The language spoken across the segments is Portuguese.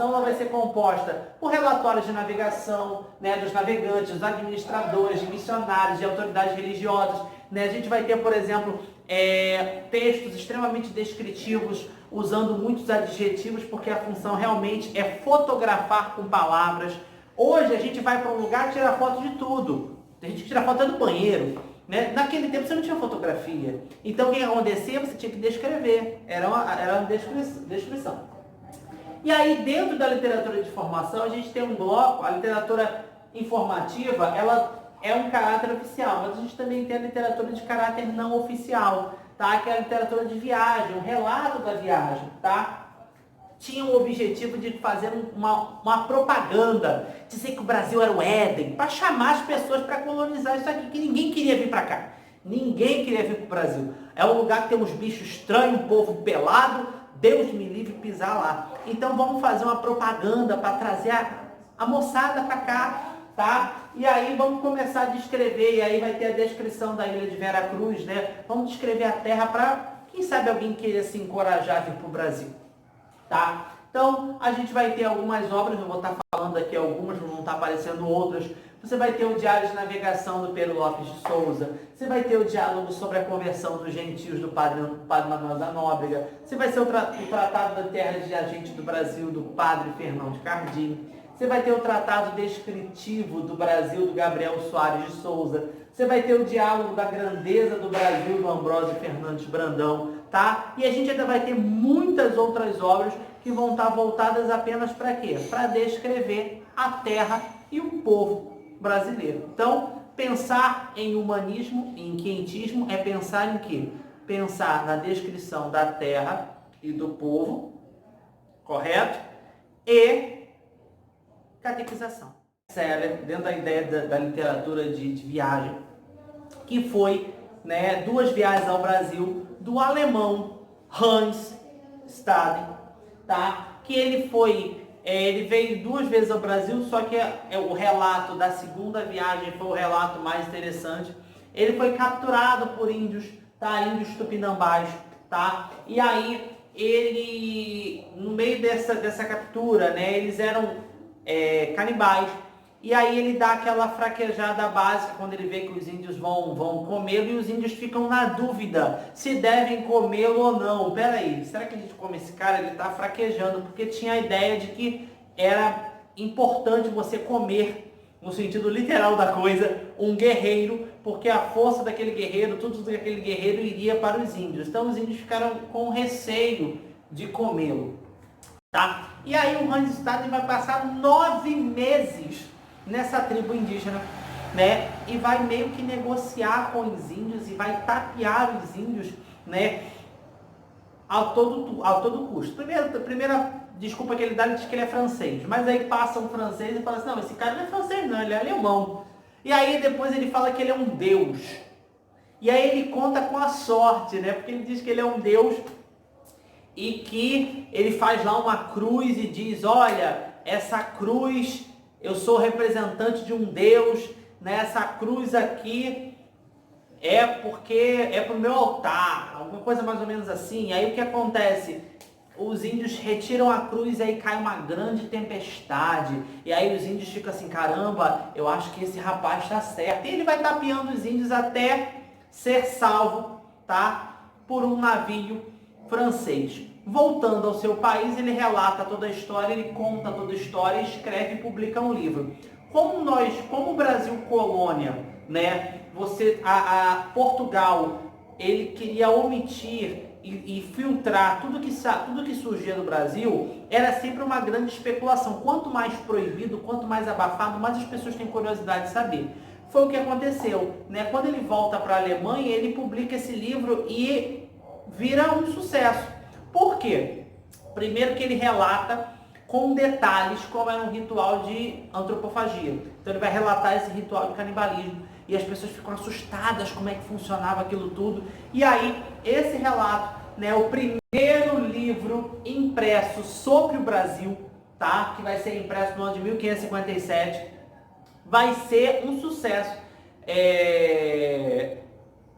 informação ela vai ser composta por relatórios de navegação, né, dos navegantes, dos administradores, de missionários, de autoridades religiosas. Né? A gente vai ter, por exemplo, textos extremamente descritivos, usando muitos adjetivos, porque a função realmente é fotografar com palavras. Hoje a gente vai para um lugar e tira foto de tudo. Tem gente que tira foto do banheiro. Né? Naquele tempo você não tinha fotografia. Então o que acontecia? Você tinha que descrever. Era uma descrição. E aí dentro da literatura de informação a gente tem um bloco, a literatura informativa, ela é um caráter oficial, mas a gente também tem a literatura de caráter não oficial, tá? Que é a literatura de viagem, um relato da viagem, tá? Tinha o objetivo de fazer uma propaganda, dizer que o Brasil era o Éden, para chamar as pessoas para colonizar isso aqui, que ninguém queria vir para cá. Ninguém queria vir para o Brasil. É um lugar que tem uns bichos estranhos, um povo pelado, Deus me livre pisar lá. Então vamos fazer uma propaganda para trazer a moçada para cá, tá? E aí vamos começar a descrever, e aí vai ter a descrição da ilha de Veracruz, né? Vamos descrever a terra para, quem sabe, alguém queira se encorajar a vir para o Brasil. Tá? Então, a gente vai ter algumas obras, eu vou estar falando aqui algumas, vão estar aparecendo outras. Você vai ter o Diário de Navegação do Pero Lopes de Souza, você vai ter o diálogo sobre a conversão dos gentios do Padre Manuel da Nóbrega, você vai ter o Tratado da Terra de Agente do Brasil do Padre Fernão de Cardim, você vai ter o Tratado Descritivo do Brasil do Gabriel Soares de Souza, você vai ter o Diálogo da Grandeza do Brasil do Ambrósio Fernandes Brandão, tá? E a gente ainda vai ter muitas outras obras que vão estar voltadas apenas para quê? Para descrever a terra e o povo brasileiro. Então, pensar em humanismo, em quentismo, é pensar em quê? Pensar na descrição da terra e do povo, correto? E catequização. Dentro da ideia da literatura de viagem, que foi, né, 2 viagens ao Brasil do alemão Hans Staden, tá? Que ele veio 2 vezes ao Brasil, só que o relato da segunda viagem foi o relato mais interessante. Ele foi capturado por índios, tá? Índios tupinambás, tá? E aí ele, no meio dessa captura, né, eles eram canibais. E aí ele dá aquela fraquejada básica quando ele vê que os índios vão comê-lo, e os índios ficam na dúvida se devem comê-lo ou não. Peraí, será que a gente come esse cara? Ele está fraquejando, porque tinha a ideia de que era importante você comer, no sentido literal da coisa, um guerreiro, porque a força daquele guerreiro, tudo daquele guerreiro iria para os índios. Então os índios ficaram com receio de comê-lo. Tá? E aí o Hans Staden vai passar 9 meses nessa tribo indígena, né? E vai meio que negociar com os índios e vai tapear os índios, né? A todo custo. Primeira desculpa que ele dá, ele diz que ele é francês. Mas aí passa um francês e fala assim, não, esse cara não é francês não, ele é alemão. E aí depois ele fala que ele é um deus. E aí ele conta com a sorte, né? Porque ele diz que ele é um deus e que ele faz lá uma cruz e diz, olha, essa cruz, eu sou representante de um Deus, né? Essa cruz aqui é porque é para o meu altar, alguma coisa mais ou menos assim. Aí o que acontece? Os índios retiram a cruz e aí cai uma grande tempestade. E aí os índios ficam assim, caramba, eu acho que esse rapaz está certo. E ele vai tapeando os índios até ser salvo, tá? Por um navio francês. Voltando ao seu país, ele relata toda a história, ele conta toda a história, escreve e publica um livro. Como o Brasil colônia, né? Portugal, ele queria omitir e filtrar tudo que surgia no Brasil, era sempre uma grande especulação. Quanto mais proibido, quanto mais abafado, mais as pessoas têm curiosidade de saber. Foi o que aconteceu, né? Quando ele volta para a Alemanha, ele publica esse livro e vira um sucesso. Por quê? Primeiro que ele relata com detalhes como era um ritual de antropofagia. Então ele vai relatar esse ritual de canibalismo e as pessoas ficam assustadas como é que funcionava aquilo tudo. E aí, esse relato, né, o primeiro livro impresso sobre o Brasil, tá? Que vai ser impresso no ano de 1557, vai ser um sucesso.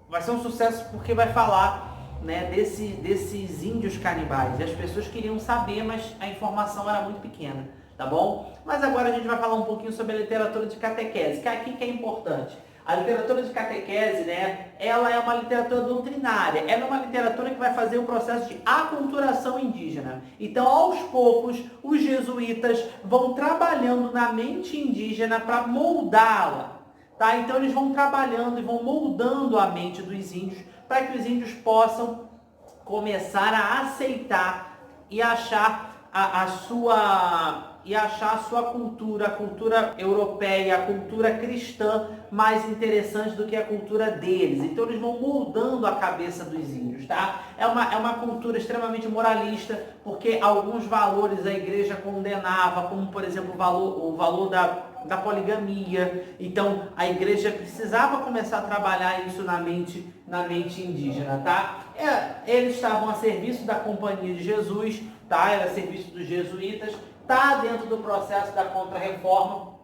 Vai ser um sucesso porque vai falar né, desses índios canibais. E as pessoas queriam saber, mas a informação era muito pequena, tá bom? Mas agora a gente vai falar um pouquinho sobre a literatura de catequese, que aqui que é importante. A literatura de catequese, né, ela é uma literatura doutrinária, ela é uma literatura que vai fazer o processo de aculturação indígena. Então, aos poucos, os jesuítas vão trabalhando na mente indígena para moldá-la. Tá? Então eles vão trabalhando e vão moldando a mente dos índios para que os índios possam começar a aceitar e achar a sua cultura, a cultura europeia, a cultura cristã mais interessante do que a cultura deles. Então eles vão moldando a cabeça dos índios, tá? É uma cultura extremamente moralista, porque alguns valores a igreja condenava, como por exemplo o valor da poligamia. Então a igreja precisava começar a trabalhar isso na mente indígena, tá? Eles estavam a serviço da Companhia de Jesus, tá? Era a serviço dos jesuítas, tá dentro do processo da Contra-Reforma.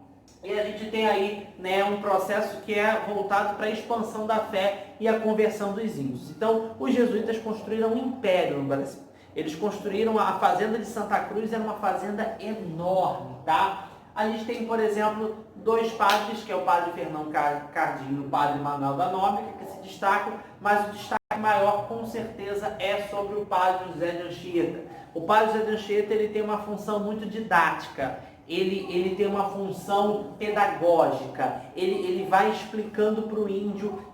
E a gente tem aí, né, um processo que é voltado para a expansão da fé e a conversão dos índios. Então, os jesuítas construíram um império no Brasil. Eles construíram a fazenda de Santa Cruz, era uma fazenda enorme, tá? A gente tem, por exemplo, dois padres, que é o padre Fernão Cardinho e o padre Manuel da Nóbrega, que se destacam, mas o destaque maior, com certeza, é sobre o padre José de Anchieta. O padre José de Anchieta, ele tem uma função muito didática. Ele tem uma função pedagógica, ele vai explicando para o índio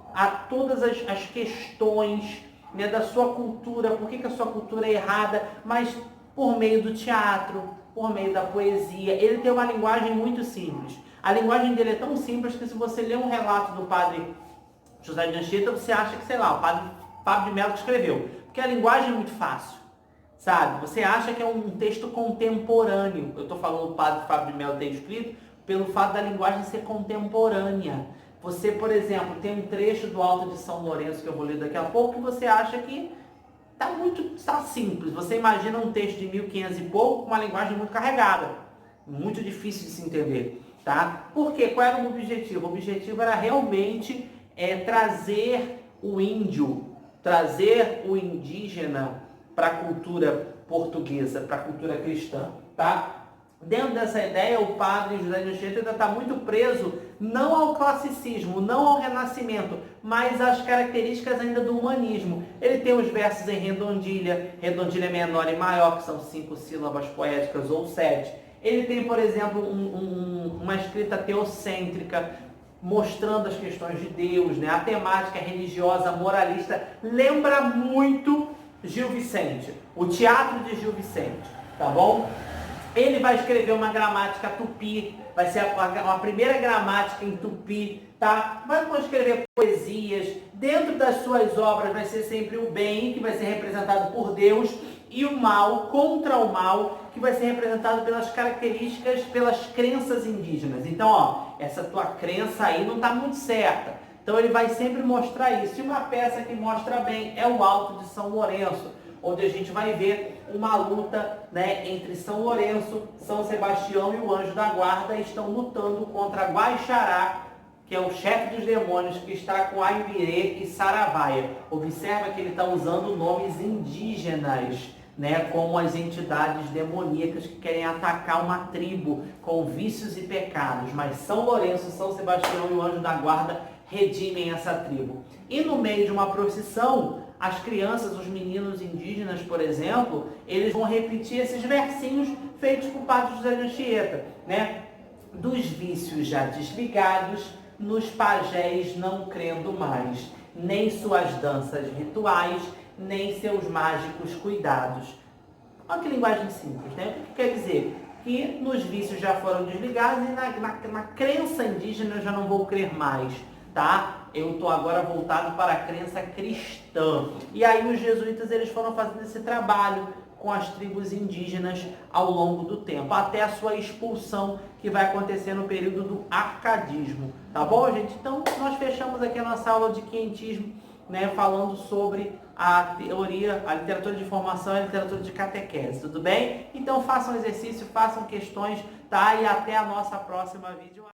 todas as questões, né, da sua cultura, por que a sua cultura é errada, mas por meio do teatro, por meio da poesia. Ele tem uma linguagem muito simples. A linguagem dele é tão simples que se você ler um relato do padre José de Anchieta, você acha que, sei lá, o padre Fábio de Mello que escreveu, porque a linguagem é muito fácil. Sabe? Você acha que é um texto contemporâneo. Eu estou falando do padre Fábio de Mello ter escrito pelo fato da linguagem ser contemporânea. Você, por exemplo, tem um trecho do Alto de São Lourenço, que eu vou ler daqui a pouco, que você acha que está simples. Você imagina um texto de 1500 e pouco com uma linguagem muito carregada. Muito difícil de se entender. Tá? Por quê? Qual era o objetivo? O objetivo era realmente trazer o índio, trazer o indígena para a cultura portuguesa, para a cultura cristã, tá? Dentro dessa ideia, o padre José de Anchieta ainda está muito preso não ao classicismo, não ao renascimento, mas às características ainda do humanismo. Ele tem os versos em redondilha menor e maior, que são 5 sílabas poéticas ou 7. Ele tem, por exemplo, uma escrita teocêntrica, mostrando as questões de Deus, né? A temática religiosa, moralista, lembra muito Gil Vicente, o teatro de Gil Vicente, tá bom? Ele vai escrever uma gramática tupi, vai ser a primeira gramática em tupi, tá? Vai escrever poesias, dentro das suas obras vai ser sempre o bem, que vai ser representado por Deus, e o mal, contra o mal, que vai ser representado pelas características, pelas crenças indígenas. Então, ó, essa tua crença aí não tá muito certa. Então ele vai sempre mostrar isso. E uma peça que mostra bem é o Alto de São Lourenço, onde a gente vai ver uma luta, né, entre São Lourenço, São Sebastião e o Anjo da Guarda, estão lutando contra Guaixará, que é o chefe dos demônios, que está com Aibirê e Saravaia. Observa que ele está usando nomes indígenas, né, como as entidades demoníacas que querem atacar uma tribo com vícios e pecados. Mas São Lourenço, São Sebastião e o Anjo da Guarda redimem essa tribo. E no meio de uma procissão, as crianças, os meninos indígenas, por exemplo, eles vão repetir esses versinhos feitos por padre José de Anchieta, né? Dos vícios já desligados, nos pajés não crendo mais, nem suas danças rituais, nem seus mágicos cuidados. Olha que linguagem simples, né? O que quer dizer? Que nos vícios já foram desligados e na crença indígena eu já não vou crer mais, tá? Eu estou agora voltado para a crença cristã. E aí os jesuítas eles foram fazendo esse trabalho com as tribos indígenas ao longo do tempo, até a sua expulsão, que vai acontecer no período do arcadismo. Tá bom, gente? Então, nós fechamos aqui a nossa aula de quentismo, né, falando sobre a teoria, a literatura de formação e a literatura de catequese, tudo bem? Então, façam exercício, façam questões, tá? E até a nossa próxima vídeo.